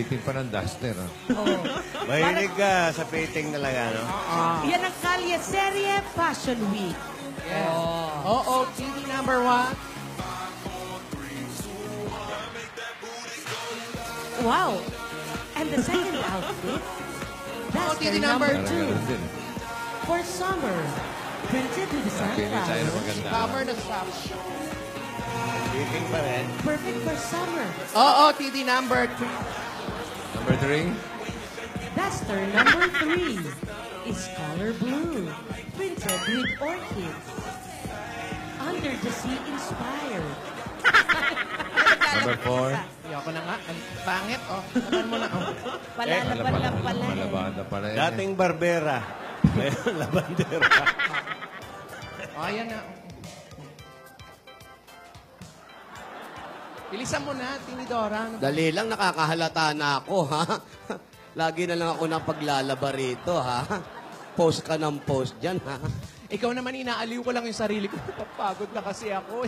Painting pa ng duster, ha? Oo. Mahilig ka sa painting talaga, no? Yan ang Kalye Serie Fashion Week. Yes. Oo, TV number 1. Wow. And the second outfit, that's TV the number number 2. Ganun din. For summer, printed with Pili tayo ng sunflower. maganda. Summer na shop. Painting pa rin. Perfect for summer. Oo, TV number 3. Number 3. Duster number 3 is color blue, printed with orchids. Under the sea inspired. Number 4. Ayoko na nga. Ang pangit, oh. Tapan mo na, oh. Palalaban lang pala. Malabada pala yan. Dating barbera. Ngayon, labandera. Oh, ayan na. Bilisan mo na, Tinidora. Dali lang, nakakahalata na ako, ha? Lagi na lang ako ng paglalaba rito, ha? Post ka ng post dyan, ha? Ikaw naman, inaaliw ko lang yung sarili ko. Napagod na kasi ako.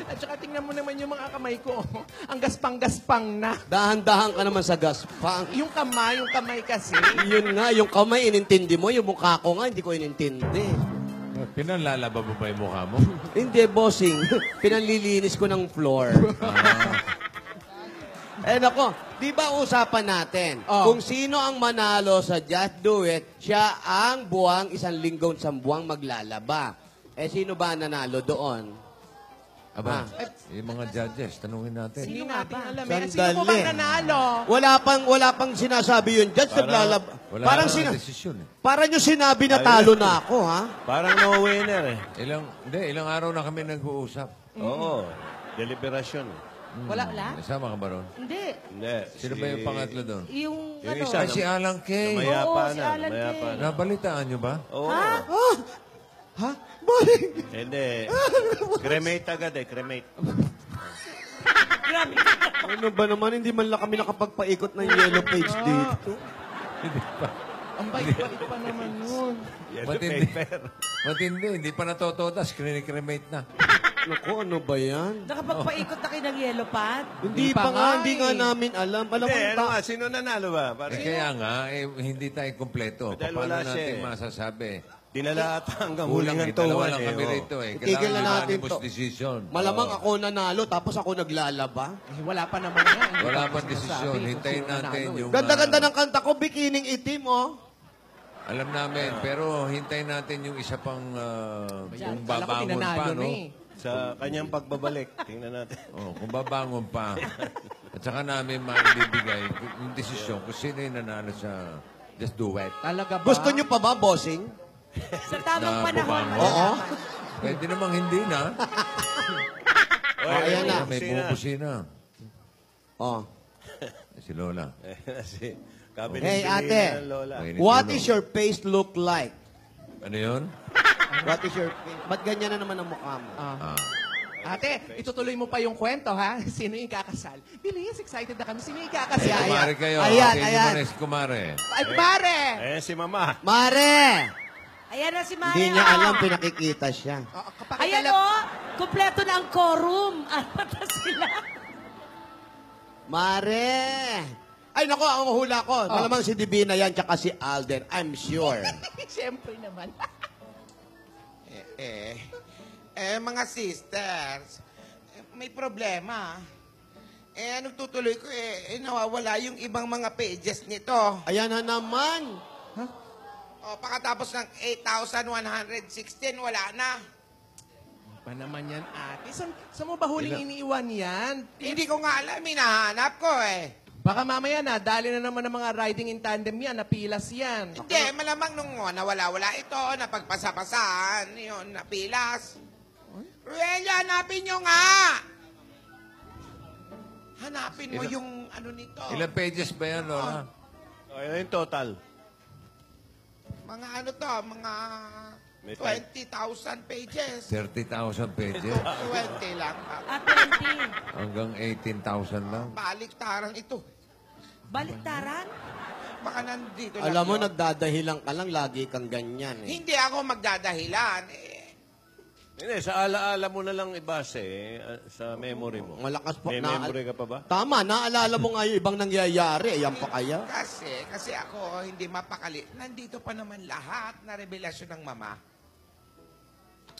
At saka tingnan mo naman yung mga kamay ko. Ang gaspang-gaspang na. Dahan-dahan ka naman sa gaspang. Yung kamay kasi. Yun nga, yung kamay, inintindi mo. Yung mukha ko nga, hindi ko inintindi. Pinalalaba mo ba yung mukha mo? Hindi, bossing. Pinanlilinis ko ng floor. Eh, nako, di ba usapan natin? Oh. Kung sino ang manalo sa Just Do It, siya ang buwang isang linggo sa buwang maglalaba. Eh, sino ba ang nanalo doon? Aba, yung mga judges, tanungin natin. Hindi Sino nga natin ba? alam. Eh. Sino Sandali. po bang nanalo? Wala pang sinasabi yun. Judge, naglalaba. Wala Parang na desisyon, eh. Parang yung sinabi na talo na ako, ha? Parang no winner, eh. Ilang araw na kami nag-uusap. Oo. Deliberasyon. Wala? Kasama ka ba ron? Hindi. Hindi. Sino ba yung pangatlo doon? Yung Yung ano? isa, Ay, si Alan Kay. Namaya Oo, pa si na. Alan Namaya Kay. pa na. Nabalitaan nyo ba? Oo. Ha? Boring. Hindi. Cremate agad eh. Cremate. Ano ba naman? Hindi man lang kami nakapagpaikot ng yellow page dito. Ang bait-bait pa naman yun. Yellow Matindi. paper. Matindi. Hindi pa natotodas. Cremate na. Naku, ano ba yan? Nakapagpaikot na kayo ng yellow pad? Hindi pa pa nga, nga hindi eh. nga namin alam. Alam mo, Hindi, ano nga? Sino nanalo ba? Eh, kaya nga, hindi tayo kompleto. Dahil Paano wala siya, natin eh. masasabi? Dinala ata hanggang Kulang, huling dalawa tuwan lang eh. kami oh. rito eh. Itigil na natin unanimous to. decision. malamang ako nanalo, tapos ako naglalaba. Eh, wala pa naman yan. Hindi Wala pa pang sinasabi desisyon. kung Hintayin sino natin nanalo, eh. yung... Ganda-ganda ng kanta ko, bikining itim, oh. Alam namin, pero hintayin natin yung isa pang kung Kala ko babangon tinanalo pa, na no? eh. Sa kanyang pagbabalik. Tingnan natin. Oh, kung babangon pa. At saka namin maibibigay yung desisyon kung sino yung nanalo sa Just Do It. Talaga ba? Gusto nyo pa ba, bossing? Sa tamang Na panahon, bumangon. Oo. malalaman. Pwede namang hindi na. ayan na. May bumubusina. Oh. Si Lola. Si kabiling Hey, bilhin ate. ng Lola. Mainit What ulo. is your face look like? Ano yun? What is your face? Ba't ganyan na naman ang mukha mo? Ah. Ate, itutuloy mo pa yung kwento, ha? Sino yung kakasal? Bilis, excited na kami. Sino yung kakasal? Ayan, Kumare kayo. Ayan, Okay, ayan. Manes, kumare. Ay, pare! Ayan si Mama. Mare! Ayan na si Mare. Hindi niya oh. alam, pinakikita siya. Oh, kapag Ayan o, kumpleto na ang quorum. Ano na sila? Mare! Ay, nako, ang hula ko. Malamang si Divina yan, tsaka si Alden. I'm sure. Siyempre naman. Mga sisters, may problema. Anong tutuloy ko nawawala yung ibang mga pages nito. Ayan na naman. O, pagkatapos ng 8,116, wala na. Pa naman yan, ate. Saan mo ba huling iniiwan yan? Hindi ko nga alam, hinahanap ko Baka mamaya na, dali na naman ng mga riding in tandem yan, napilas yan. Hindi, malamang nung nawala-wala ito, napagpasa-pasaan, yun, napilas. Ruel, hanapin nyo nga! Hanapin mo yung ano nito. Ilang pages ba yan, Lola? Ayan yung total. Mga ano to, mga May 20,000 pages. 30,000 pages. 20 lang. At 20. Hanggang 18,000 lang. Baliktaran ito. Baliktaran? Baka nandito lang Alam mo, yun. nagdadahilan ka lang, lagi kang ganyan. Hindi ako magdadahilan. Hindi, sa alaala mo na lang ibase, sa memory mo. Malakas po. May memory ka pa ba? Tama, naalala mo nga yung ibang nangyayari. Ayan pa kaya? Kasi ako hindi mapakali. Nandito pa naman lahat na revelasyon ng mama.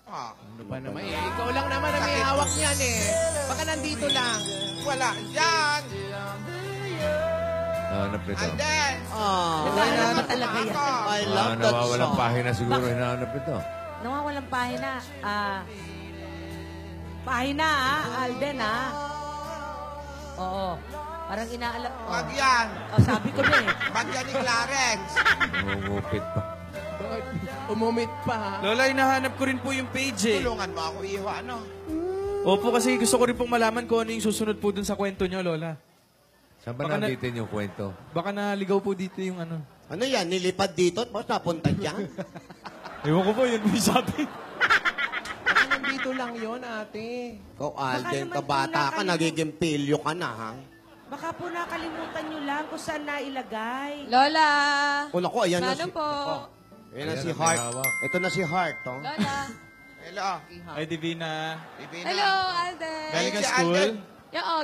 Oh, Ano pa naman eh? Ikaw lang naman ang may hawak niyan eh. Baka nandito lang. wala dyan. Hinahanap ito. And then, Naghahanap ba talaga yan? I love that Nawawalang song. pahina siguro. Hinahanap ito. Nawawalang pahina. Pahina, Alden, Oo. Parang inaalap. wag yan. Sabi ko na eh. Wag yan ni Clarence. Ngungupit pa. Bakit umumit pa? Lola, hinahanap ko rin po yung page eh. Tulungan mo ako, Iho, ano? Opo, kasi gusto ko rin pong malaman kung ano yung susunod po dun sa kwento nyo, Lola. Saan ba Baka na- nabitin yung kwento? Baka naligaw po dito yung ano. Ano yan? Nilipad dito? Tapos napunta dyan? Ewan ko po, yun po yung sabi. Baka nandito lang yon ate. Ikaw, Alden, naman kabata ka, kung nagiging pilyo ka na, ha? Baka po nakalimutan nyo lang kung saan nailagay. Lola! O, naku, ayan na Ano si... po? Ayan na Ayan si ang may Heart. hawak. Ito na si Heart, oh. Lola! Hello. Ay, Divina. Bibina. Hello, Alden! Galing ka Si school? Alden.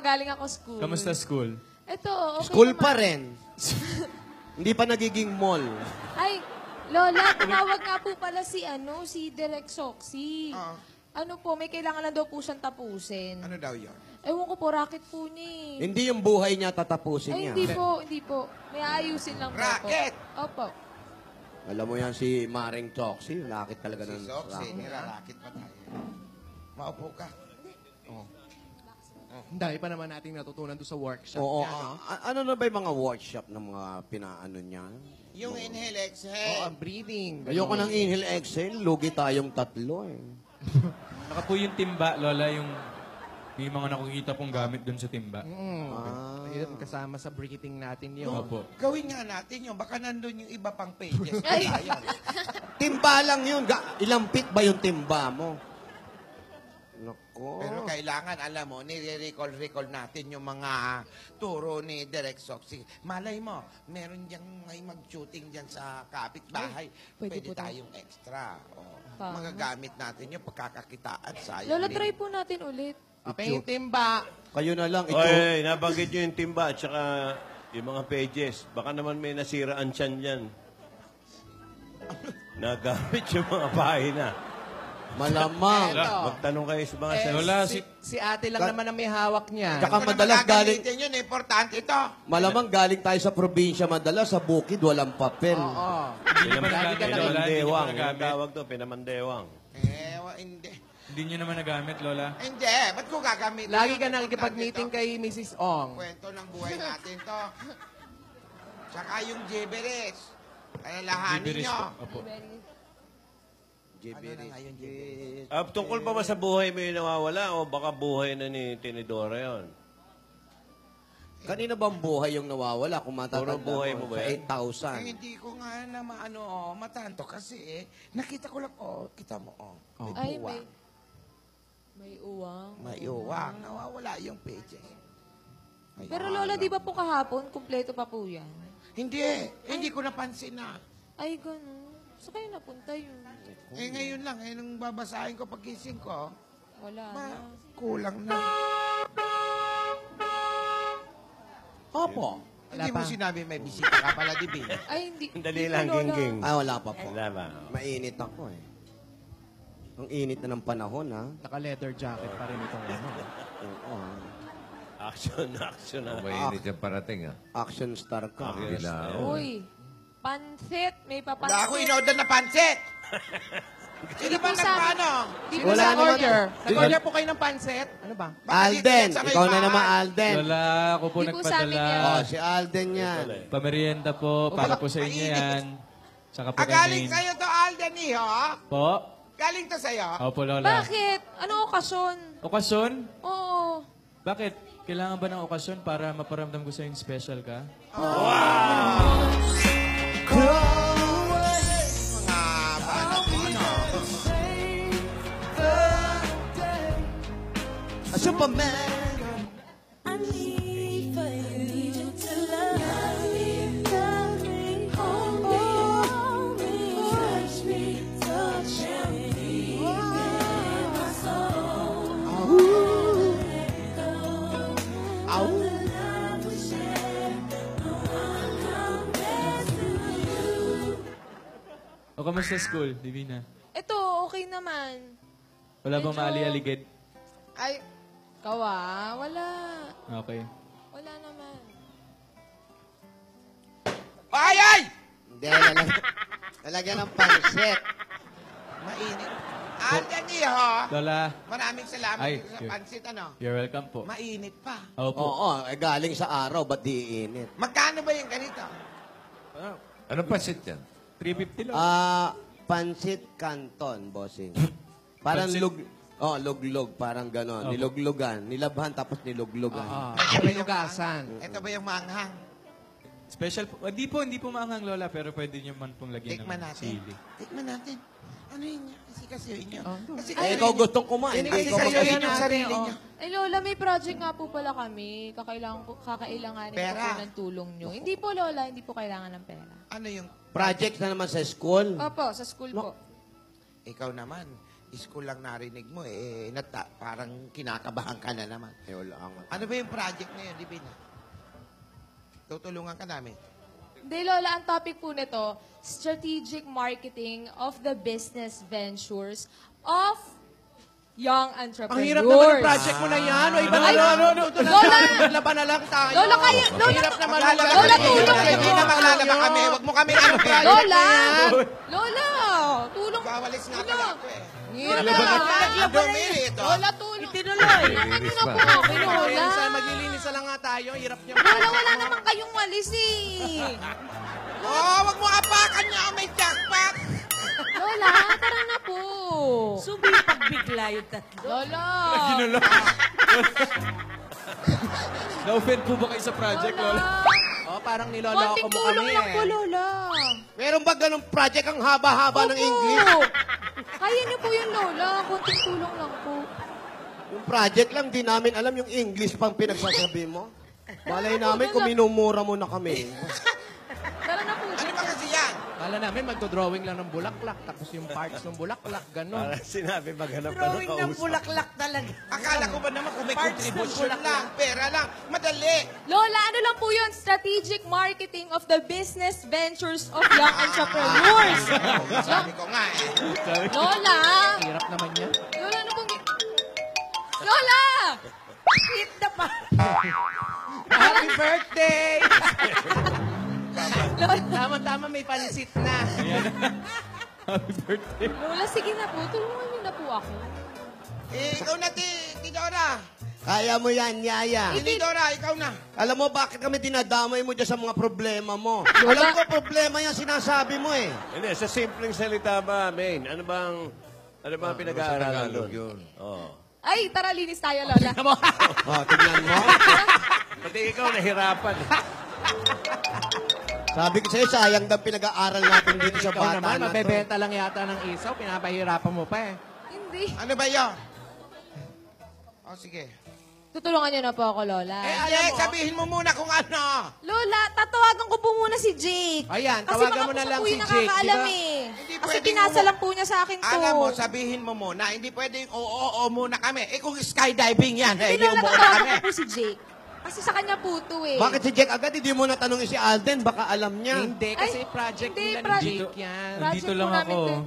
Galing ako school. Kamusta school? Ito, okay School naman. pa rin. Hindi pa nagiging mall. Ay, Lola, tumawag nga po pala si Direk Soxy. Ah. Ano po, may kailangan na daw po siyang tapusin. Ano daw yun? Ewan ko po, racket po niya eh. Hindi yung buhay niya tatapusin Ay, niya. hindi po. May aayusin lang po ako. Racket! Opo. Alam mo yan si Maring Toxie. Lakit talaga ng Si Soxy, racket. nirarakit pa tayo. Maupo ka. Ang dami pa naman nating natutunan doon sa workshop. Oo. niya, no? Ano na ba yung mga workshop ng mga pinaano niya? Yung inhale, Oo, exhale. ang breathing. Ayoko ng inhale exhale. Lugi tayong tatlo eh. Naka po yung timba, Lola, yung may mga nakikita pong gamit dun sa timba. Ayun, kasama sa breathing natin yun. Opo. Gawin nga natin yun. Baka nandun yung iba pang pages. Ayan. Timba lang yun. Ilang feet ba yung timba mo? Nako. Pero kailangan, alam mo, nire-recall natin yung mga turo ni Direk Soxy. Malay mo, meron diyang may mag-shooting dyan sa kapitbahay. pwede Pwede po daw. tayong extra. O, Tama. magagamit natin yung pagkakakitaan. Sayang Lola, din. try po natin ulit. Okay, yung timba. Kayo na lang. Ito. Oy, nabanggit nyo yung timba at saka yung mga pages. Baka naman may nasiraan tiyan dyan. Nagamit yung mga pahina. Malamang. Eto. Magtanong kayo sa mga Eh, Lola, si ate lang naman ang may hawak niya. Tsaka Ito na madalas galing, magagamitin yun. Importante ito. malamang galing tayo sa probinsya madalas, sa bukid, walang papel. Oo. Hindi pa nagamit, Lola. Hindi nyo pa Pinamandewang. Yung nagamit. tawag to, pinamandewang. Hindi. Hindi nyo naman nagamit, Lola. Hindi. Ba't ko gagamit? Lagi ka nakikipag-meeting kay Mrs. Ong. Kwento ng buhay natin to. Tsaka yung gibberish. Alalahanin Gibberish nyo. po. Opo. Ano na nga yung gibberish? Tungkol pa ba sa buhay mo yung nawawala o baka buhay na ni Tinidora yon? Kanina bang buhay yung nawawala? Kung matatanda Puro buhay mo ba yan? sa 8,000. Hindi ko nga na matanto kasi nakita ko lang, kita mo, may Ay, buwang. may uwang. May uwang. Nawawala yung pages. Ay, Pero Lola, di ba po kahapon, kumpleto pa po yan? Hindi ko napansin na. Ay, ganun. Saan kayo napunta yun? Ngayon lang, nung babasahin ko pagkising ko, Wala na. kulang na. Opo. Hindi mo sinabi may bisita ka pala, di ba? Ay, hindi. Dali hindi lang, po, Lola. ging-ging. Wala pa po. Wala ba? Mainit ako eh. Ang init na ng panahon, ha? Naka-leather jacket pa rin itong ano. Oo. Action na. Mainit yung parating, Action star ka. Bilao. Uy, pansit. May Wala papansit. ako in-order na pansit! Sino ba po sa amin. nagpaano? Di Wala ba naman. Order. Nag-order po kayo ng pansit? Ano ba? Alden, ikaw na naman, Alden. Lola, ako po Di po sa amin nagpadala. Oh, si Alden yan. Pamerienda po, para po sa inyo yan. Saka po kay Galing Maine. sa'yo to, Alden, iho? Po? Galing to sa'yo? Opo, Lola. Bakit? Anong okasyon? Okasyon? Oo. Bakit? Kailangan ba ng okasyon para maparamdam ko sa'yo yung special ka? Mga paano mo, ano? A Superman. Kamusta school, Divina? Ito, okay naman. Wala bang Medyo- maali-aligid? Ay, kawa, wala. Okay. Wala naman. Ay, ay! Hindi, lalagyan ng pansit. Mainit. Alden, iho. Lola, Maraming salamat Ay, sa sure. pansit, ano? you're welcome po. Mainit pa. Opo. Oo, galing sa araw, ba't di init? Magkano ba yung ganito? Anong pasit yan? 350 lang. Pansit canton, bossing. Parang Pansit? luglog, parang gano'n. Opo. Niluglugan, nilabhan tapos niluglugan. May ugasan. Ito ba yung manghang? Special po. Hindi po maanghang, Lola, pero pwede nyo man pong lagyan Tikman ng natin. sili. Tikman natin. Ano yun? Kasi yun. Kasi Eh, ikaw gustong kumain. Kasi Ikaw kayo mag- yun yung sarili oh. niyo. Ay, Lola, may project nga po pala kami. Kakailanganin Pera. ko po ng tulong nyo. Hindi po, Lola, hindi po kailangan ng pera. Ano yung... Project na naman sa school. Opo, sa school po. Ikaw naman, school lang narinig mo parang kinakabahan ka na naman. Eh, wala akong- Ano ba yung project na yun, Divina? Tutulungan ka namin. Hindi, Lola, ang topic po nito, strategic marketing of the business ventures of young entrepreneurs. Ang hirap naman ng project mo na yan. O, iba na Ay, lang. Lola! Maglaban na lang tayo. Lola, kaya, Lola, Hirap naman. Lola, tulong Hindi nyo. na maglalaba kami. Huwag mo kami ano. Lola! Lola! Tulong. Kawalis nga pala ako eh. Lola! Ang dumi ito. Lola, tulong. Itinuloy. Tulungan nyo na po Pa. kami, Lola. Maglilinis na lang nga tayo. Hirap niya. Lola, wala naman kayong walis eh. Oh, wag mo apakan niya ako may jackpot. Lola, tara na po. Sumipag bigla yung tatlo. Lola! Na-offend po ba kayo sa project, Lola? Oh, parang niloloko Konting mo tulong kami lang po, eh. Lola. Meron ba ganong project ang haba-haba ng Opo. English? Kaya niyo po yun, Lola. Konting tulong lang po. Yung project lang, di namin alam yung English pang pinagsasabi mo. Balay namin kung minumura mo na kami. Tara na po. Ano ba kasi yan? Kala namin magdo-drawing lang ng bulaklak, tapos yung parts ng bulaklak, gano'n. Parang sinabi maghanap ka ng Drawing ng kausap. bulaklak talaga. Akala ko ba naman kung may Parts ng contribution bulaklak. lang, pera lang, madali. Lola, ano lang po yun? Strategic marketing of the business ventures of young entrepreneurs. Sabi ko nga eh. Lola! Hirap naman yan. Lola, ano pong... Lola! Hit na pa. Happy birthday! Lola, Tama-tama, may pansit na. Happy birthday. Lola, sige na po. Tulungan niyo na po ako. Eh, ikaw na, Tidora. Kaya mo yan, Yaya. Tidora, ikaw na. Alam mo, bakit kami dinadamay mo dyan sa mga problema mo? Alam ko, problema yan sinasabi mo eh. Hindi, sa simpleng salita ba, Main? Ano bang pinag-aaralan Tagalog doon? yun. Oh. Ay, tara, linis tayo, Lola. Oh, tignan mo. Pati ikaw nahirapan. Sabi ko sa'yo, sayang daw pinag-aaral natin dito sa Ikaw bata naman, na to. mabebenta lang yata ng isaw. Pinapahirapan mo pa eh. Hindi. Ano ba yun? Oh, sige. Tutulungan niyo na po ako, Lola. Hindi, sabihin mo muna kung ano. Lola, tatawagan ko po muna si Jake. Ayan, Kasi tawagan baka mo na po lang po si yung Jake, nakakaalam di ba? eh. Hindi Kasi pwedeng pinasa mo- lang po niya sa akin to. Alam mo, sabihin mo muna, hindi pwedeng oo muna kami. Eh kung skydiving yan, eh, Hindi, hindi Lola, umuuna tatawagan kami. ko po si Jake. Kasi sa kanya po to eh. Bakit si Jack agad? Hindi mo natanong si Alden, baka alam niya. Hindi, kasi Ay, project hindi, nila ni project- Jake yan. Project Nandito po lang namin ako. to.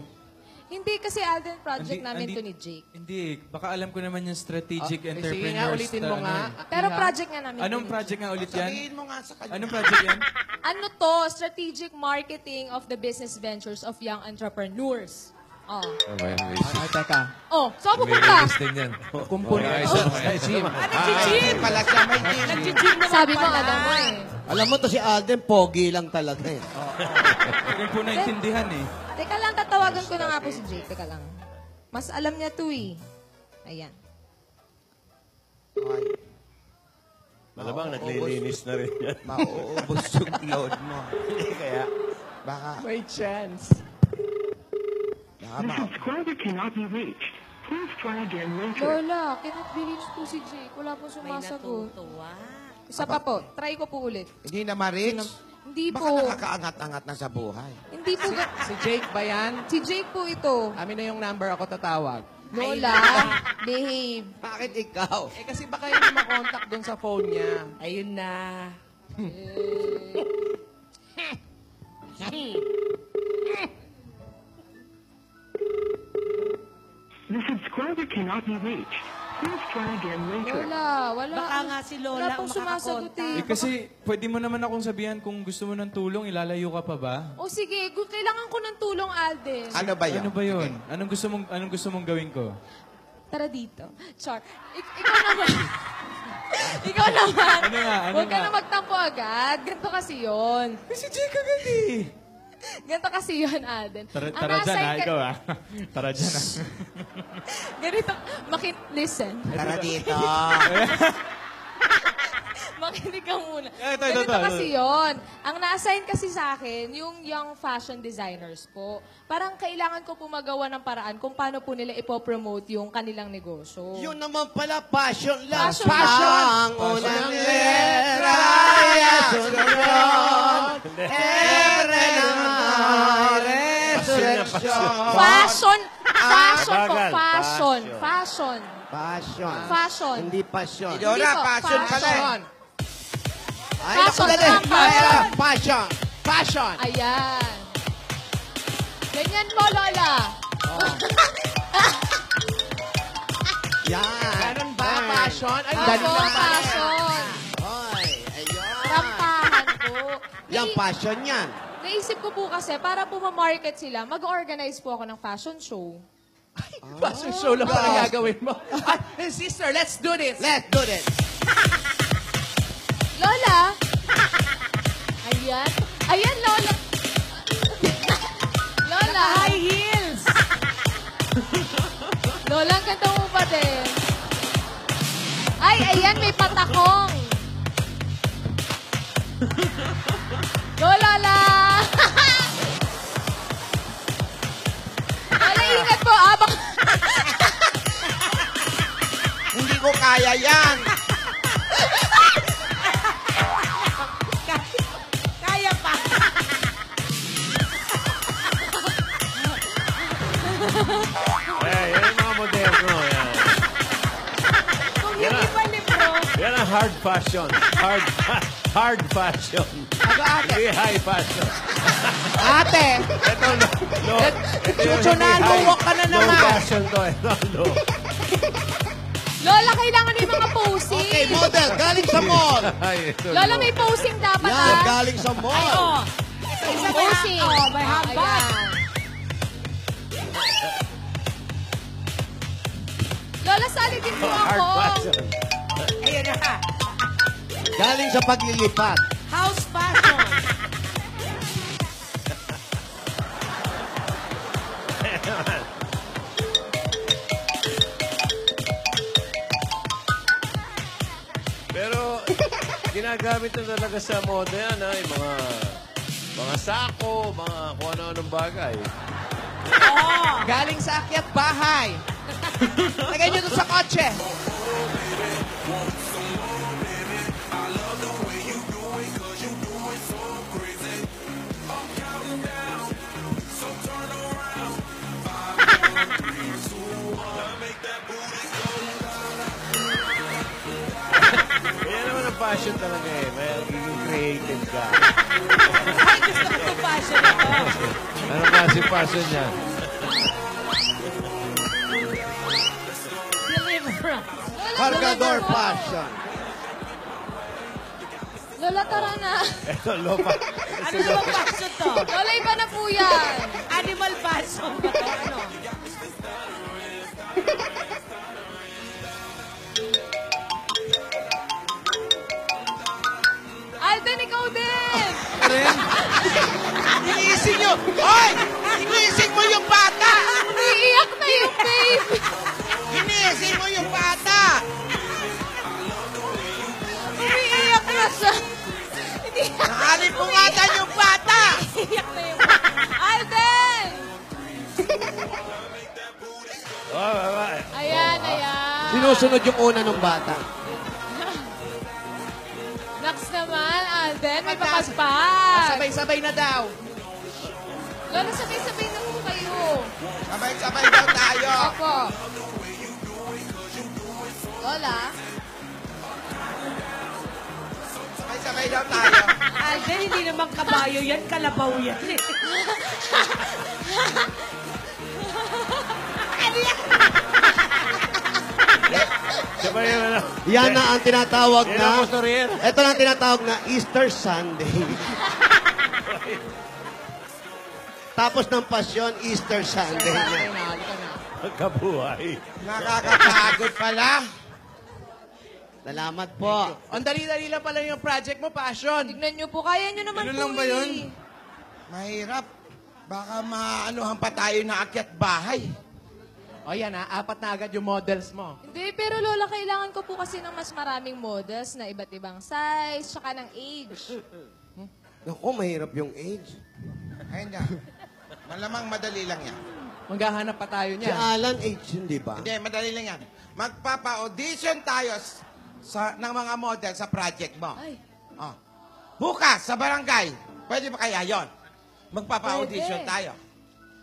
Hindi kasi Alden project namin to ni Jake. Hindi, baka alam ko naman yung strategic Sige entrepreneurs. nga, ulitin mo na nga. ano eh. Pero Iha. project nga namin Anong to ni project nga ulit yan? Sabihin mo nga sa kanya. Anong project yan? Jake. Ano to? Strategic marketing of the business ventures of young entrepreneurs. Oh. May isip. Ay, teka. Oh, saan May pupunta? ilis din yan. Kumpul. Okay, ayos na, ayos na. Jim. Ay, pala siya may gym. Nag-gym naman Sabi mo, pala. alam mo eh. Alam mo to si Alden, pogi lang talaga eh. Hindi po naintindihan eh. Teka lang, tatawagan ko na nga po si Jake. Teka lang. Mas alam niya to eh. Ayan. Okay. Malamang naglilinis na rin yan. Mauubos yung load mo. Kaya, May Baka chance. ma- subscriber cannot be reached. Please try again later. Lola, cannot be reached po si Jake. Wala po May sumasagot. natutuwa. Isa pa po. Try ko po ulit. hindi na ma-reach. Hindi Baka po. nakakaangat-angat na sa buhay. Hindi po. Si Jake ba yan? Si Jake po ito. Amin na yung number ako tatawag. Lola, behave. Bakit ikaw? Eh kasi baka hindi makontak doon sa phone niya. Ayun na. subscriber cannot be reached. Please try again later. Wala. Baka nga si Lola Wala ang pong sumasagot makakakontak. eh. Kasi pwede mo naman akong sabihan kung gusto mo ng tulong, ilalayo ka pa ba? O sige, kailangan ko ng tulong, Alden. Ano ba yun? Ano ba yun? Anong gusto mong gawin ko? Tara dito. Char. Ikaw naman. Ikaw naman. Ano nga? Huwag ka na magtampo agad. Ganito kasi yun. Si Jake agad eh. Ganito kasi yun, Alden. Tara Ang dyan nasa- ha, ikaw ha. Tara dyan ha. Ganito. Listen. Tara dito. Makinig ka muna. Ito. Ganito kasi yun. Ang na-assign kasi sa akin, yung young fashion designers po. Parang kailangan ko po magawa ng paraan kung paano po nila ipopromote yung kanilang negosyo. Yun naman pala, passion lang. Passion. Ang unang letra, sunod. Ebre naman, resurrection. Fashion po. Bagal. Fashion. Hindi passion. Idora, Hindi po, passion pala eh. Ay, Passion naku, dali. lang, passion. Passion. Ayan. Ganyan po, Lola. Yan. Ganun ba, passion? Ay, Ako, fashion. Ay, ayun. Rampahan po. Yan, passion yan. Naisip ko po kasi, para po ma-market sila, mag-organize po ako ng fashion show. Passion show lang pala gagawin mo. Ay, sister, let's do this. Let's do this. Lola! Ayan. Ayan, Lola. Lola. High heels! Lola, ang ganda mo pa din. Ay, ayan, may patakong. Go, Lola! Lola, ingat po, ah. Hindi ko kaya yan. Kaya pa! Yan yung mga moderno. Yan. Kung yung iba libro, Yan ang hard fashion. Hard fashion. Hindi high fashion. Ate, Ito, Chuchunalo, walk ka na low naman. fashion to. Ito, low. Lola, kailangan yung mga posing. Okay, model, galing sa mall. Ay, ito, Lola, low. may posing dapat, Yan, ah. galing sa mall. oh, isa may, Posing. may hamba. Ayan. Lola, sali din po Hard ako. fashion. Ayan na. Galing sa paglilipat. House fashion. Pero, ginagamit na talaga sa moda yan, ha? Yung mga sako, mga kung ano-anong bagay. Galing sa akyat bahay. Lagay nyo doon sa kotse. Kaya naman ang fashion talaga eh. May magiging creative ka. Ay, gusto ko itong fashion ito. Ano kasi passion niya? Deliverance. Cargador passion. Lola, tara na. Ito, lopa. Ano namang fashion to? Lola, iba na po yan. Animal fashion. Ano? Alden, ikaw din. Iniisip nyo. Hoy! Iniisip mo yung bata! Umiiyak na yung baby. Iniisip mo yung bata! Umiiyak na siya. Hindi. Nakalimpungatan yung bata! Umiiyak na yung Alden! Oh, bye. Ayan, ayan. Sinusunod yung una ng bata. Next naman, Alden, may papagpag. Sabay-sabay na daw. Lola, sabay-sabay na po kayo. Sabay-sabay daw tayo. Opo. Lola? Sabay-sabay daw tayo. Alden, hindi naman kabayo yan, kalabaw yan. pa rin, ano? Yan na ang tinatawag Yan na... ang posterior. Ito na ang tinatawag na Easter Sunday. Tapos ng pasyon, Easter Sunday na. Magkabuhay. Nakakapagod pala. Salamat po. Ang dali-dali lang pala yung project mo, Passion. Tignan nyo po, kaya nyo naman Ganun po lang ba yun? eh. Mahirap. Baka maanuhan pa tayo na akyat bahay. O yan ha, 4 na agad yung models mo. Hindi, pero Lola, kailangan ko po kasi ng mas maraming models na iba't ibang size, tsaka ng age. Naku, mahirap yung age. Ay, hindi. Malamang madali lang yan. Maghahanap pa tayo Si niya. Alan, age yun, di ba? Hindi, madali lang yan. Magpapa-audition tayo ng mga model sa project mo. Ay, Oh. Bukas, sa barangay. Pwede ba kaya yon? Magpapa-audition Pwede. tayo.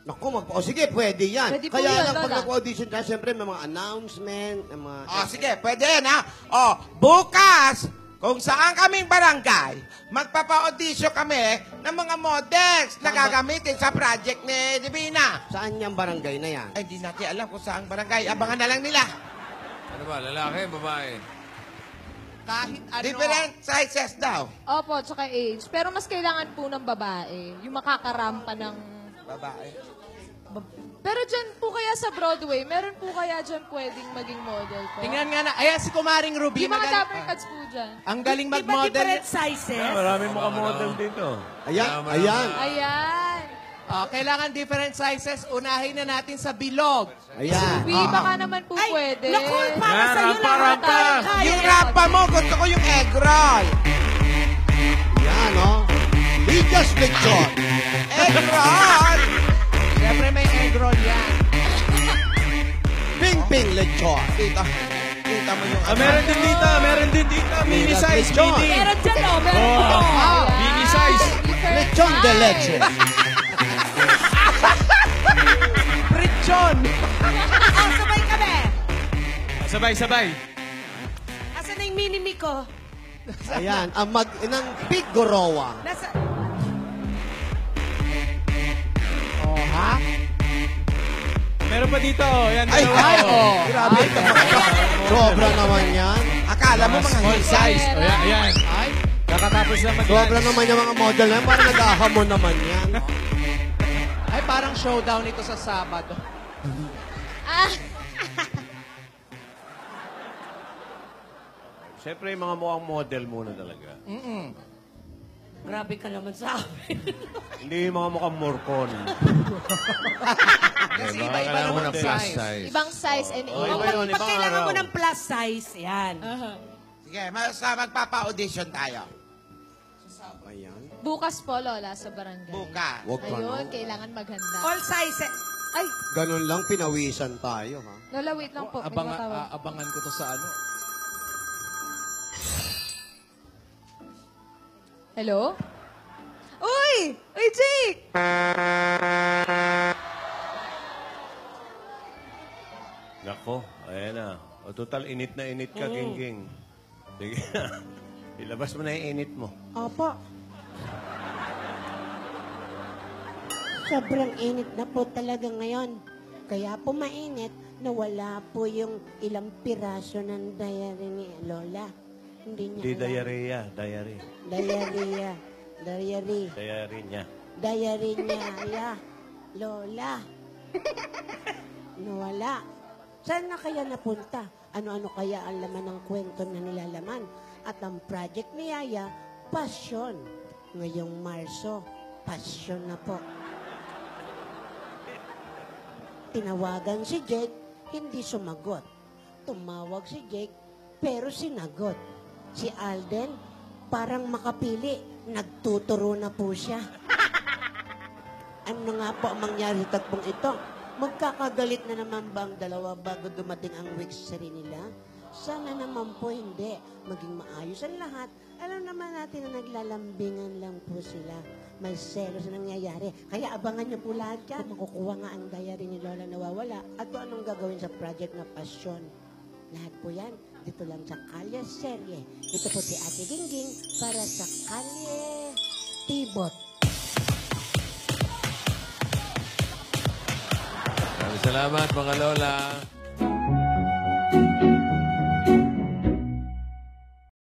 Naku, sige, pwede yan. Pwede po Kaya yun, lang, pag Lola. nag-audition ka, siyempre may mga announcement, may mga... Oh, sige, pwede yan, ha? Oh, bukas, kung saan kaming barangay, magpapa-audition kami ng mga models na gagamitin sa project ni Divina. Saan yung barangay na yan? Ay, di natin alam kung saan barangay. Abangan na lang nila. Ano ba, lalaki, babae? Kahit ano. Different sizes daw. opo, tsaka age. Pero mas kailangan po ng babae. Yung makakarampa ng... Babae. Pero dyan po kaya sa Broadway, meron po kaya dyan pwedeng maging model po? Tingnan nga na. Ayan, si Kumaring Ruby. Yung mga magaling- dapper cuts po dyan. Ang galing Iba mag-model. different sizes. Maraming mga model dito. Ayan, Tama ayan. Ayan. Kailangan different sizes. Unahin na natin sa bilog. Ayan. Uy, baka naman po Ay, pwede. naku, para Yan, sa'yo lang. rampa. Yung rapa mo, gusto ko yung egg roll. Ayan, oh. Bigas lechon. Egg roll! Siyempre may egg roll yan. Ping-ping lechon. Kita mo yung... Meron din dito, meron din dito. Mini Bigas size, lechon. mini. Meron dyan, oh. Meron Oh, dito. Ayan. mini size. Different Lechon de size. leche. Pritchon. Oh, sabay kami. Sabay-sabay. Asan na yung mini-me ko? Ayan, ang ng Pigorowa. Nasa... Oh, ha? Meron pa dito. Yan, Ay, dalawa. ay, oh. Grabe. Sobra naman yan. Akala mo mga Small hisa. size. O, yan, yan. Ay, Kakatapos na mag Sobra naman yung mga model na yan. Parang nag-ahamon naman yan. ay parang showdown ito sa Sabado. Ah, Siyempre, yung mga mukhang model muna talaga. Grabe ka naman sa akin. Hindi yung mga mukhang morcon. Kasi Baka iba-iba kailangan mo naman ng plus size. size. ibang size and age. iba yun, Pag ibang kailangan mo araw. ng plus size, yan. Sige, magpapa-audition tayo. Ayan. Bukas po, Lola, sa barangay. Bukas. Huwag ka, no? Ayun, kailangan maghanda. All sizes. Ay, Ganun lang, pinawisan tayo, ha? Lola, wait lang po. May matawag. Abangan ko to sa ano. Hello? Uy! Uy, Jake! Nako, ayan na. O total, init na init ka, Gingging. Sige na. Ilabas mo na yung init mo. Opo. Sobrang init na po talaga ngayon. Kaya po mainit na wala po yung ilang piraso ng diary ni Lola. Hindi niya Hindi alam. diarrhea, diary. Diarrhea. Diary. Diary niya. Diary niya. Yeah. Lola. Nawala. Saan na kaya napunta? Ano-ano kaya ang laman ng kwento na nilalaman? At ang project ni Yaya, passion. Ngayong Marso, passion na po. Tinawagan si Jake, hindi sumagot. Tumawag si Jake, pero sinagot. Si Alden, parang makapili, nagtuturo na po siya. Ano nga po ang mangyari sa tagpong ito? Magkakagalit na naman ba ang dalawa bago dumating ang weekly nila? Sana naman po hindi. Maging maayos ang lahat. Alam naman natin na naglalambingan lang po sila. May selos na nangyayari. Kaya abangan niyo po lahat yan. Kung makukuha nga ang diary ni Lola nawawala at kung anong gagawin sa project na pasyon. Lahat po yan dito lang sa Kalye Serye. Ito po si Ate Gingging para sa Kalye Tibot. Salamat mga lola.